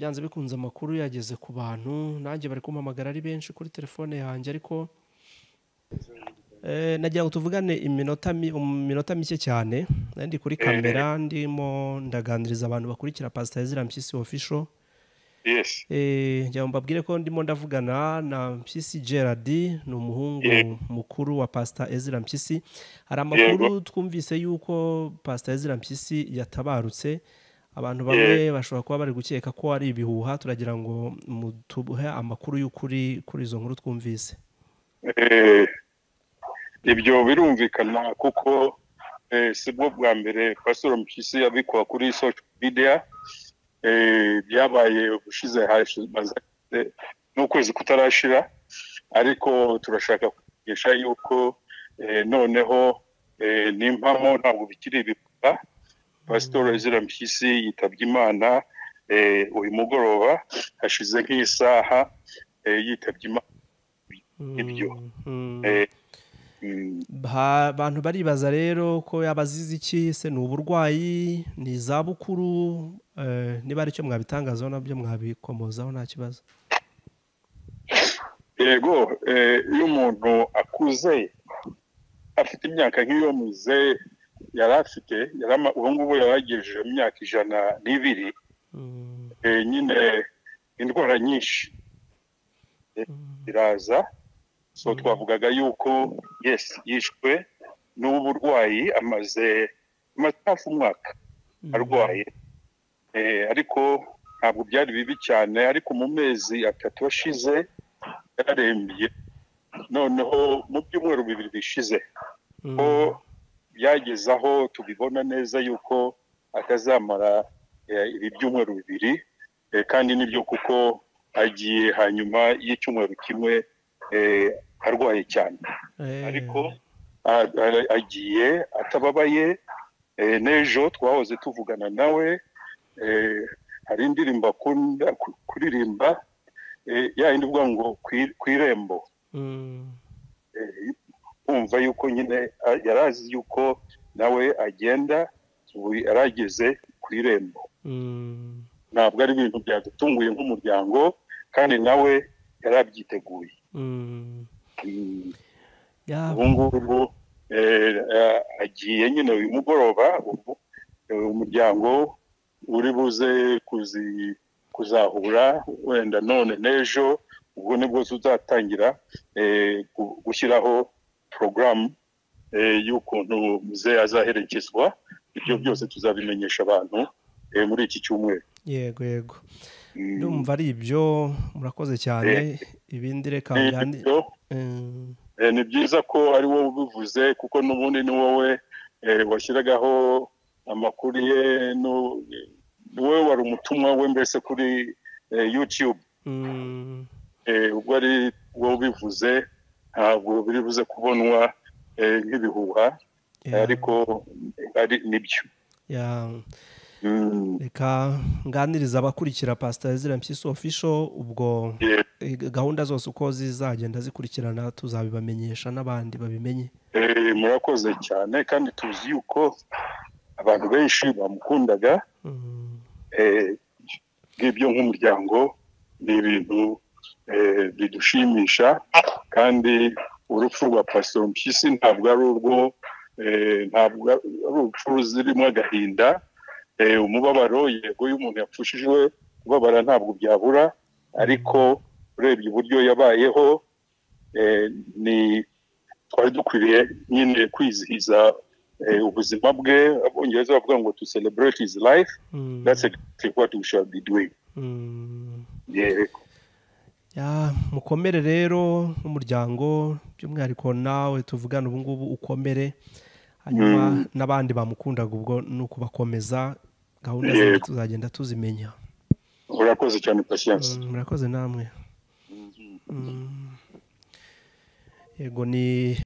byanze bikunze amakuru yageze ku bantu nanjye bari kumpamagara ari benshi kuri telefone yanjye ariko nagira ngo tuvugane iminota mike cyane ndi kuri kamera ndimo ndaganiriza abantu bakurikira Pastor Ezra Mpyisi official. Yes. Njya mbabwire ko ndimo ndavugana na Mpyisi Gerard, ni umuhungu mukuru wa Pastor Ezra Mpyisi. Hari amakuru twumvise yuko Pastor Ezra Mpyisi yatabarutse, abantu bamwe bashobora kuba bari gukeka ko ari ibihuha, turagira ngo mutuhe amakuru y'ukuri kuri izo nkuru twumvise. Ibyo birumvikana kuko sibwo bwa mbere Pastor Mpyisi yabikwa kuri social media. Byabaye ubushize hashize n'ukwezi kutarashira, ariko turashaka kugesha yuko noneho n'impamo ntabwo bikiri ibivuga. Pastor Ezra Mpyisi yitabye Imana uyu mugoroba hashize nk'isaha yitabye Imana. Ibyo abantu baribaza rero ko yabazize iki, se ni uburwayi, ni izabukuru, niba ari cyo mwabitangazaho nabyo mwabikomozaho nta kibazo. Yego, iyo umuntu akuze afite imyaka nk'iyo muze yari afite, ubu ngubu yaragejeje imyaka 102, nyine indwara nyinshi iraza. So twavugaga yuko yes yishwe n'uburwayi, amaze hafi umwaka arwaye, ariko ntabwo byari bibi cyane, ariko mu mezi 3 ashize yararembye. Noneho mu byumweru 2 bishize ko byageze aho tubibona neza yuko atazamara ibi byumweru 2, kandi nibyo kuko agiye hanyuma y'icyumweru kimwe arwaye cyane, ariko agiye atababaye. N'ejo twahoze tuvugana nawe, hari indirimbo akunda kuririmba, yindi uvuga ngo kwirembo. Umva yuko nyine yarazi yuko nawe agenda, ubu yarageze kwirembo. Ntabwo ari ibintu byadutunguye nk'umuryango, kandi nawe yarabyiteguye. Ubu ngubu agiye nyine uyu mugoroba, umuryango uri buze kuzahura wenda none n'ejo, ubwo nibwo tuzatangira gushyiraho porogaramu y'ukuntu muze azaherekezwa. Ibyo byose tuzabimenyesha abantu muri iki cyumweru. Yego ndumva ari ibyo, murakoze cyane. Ibindi reka ni byiza ko ari wowe ubivuze, kuko n'ubundi ni wowe washyiragaho amakuru ye, ni wowe wari umutumwa we mbese kuri YouTube. Ubwo ari wowe ubivuze, ntabwo biri buze kubonwa nk'ibihuha, ariko nibyo. Reka nganiriza abakurikira Pastor Ezra Mpyisi official, ubwo gahunda zose uko zizagenda zikurikirana tuzabibamenyesha n'abandi babimenye. Murakoze cyane, kandi tuzi yuko abantu benshi bamukundaga. Ngibyo nk'umuryango ni ibintu bidushimisha, kandi urupfu rwa Pastor Mpyisi ntabwo ari urupfu rurimo agahinda. Umubabaro yego y'umuntu yapfushijwe, kubabara ntabwo byabura, ariko urebye uburyo yabayeho, twari dukwiriye nyine kwizihiza ubuzima bwe. Abongereza bavuga ngo to celebrate his life. That's exactly what we shall be doing. Mukomere rero umuryango, by'umwihariko nawe tuvugana ubu ngubu ukomere, hanyuma n'abandi bamukundaga ubwo ni ukubakomeza. Gahunda zindi tuzagenda tuzimenya. Murakoze cyane Patience. Murakoze namwe. Yego ni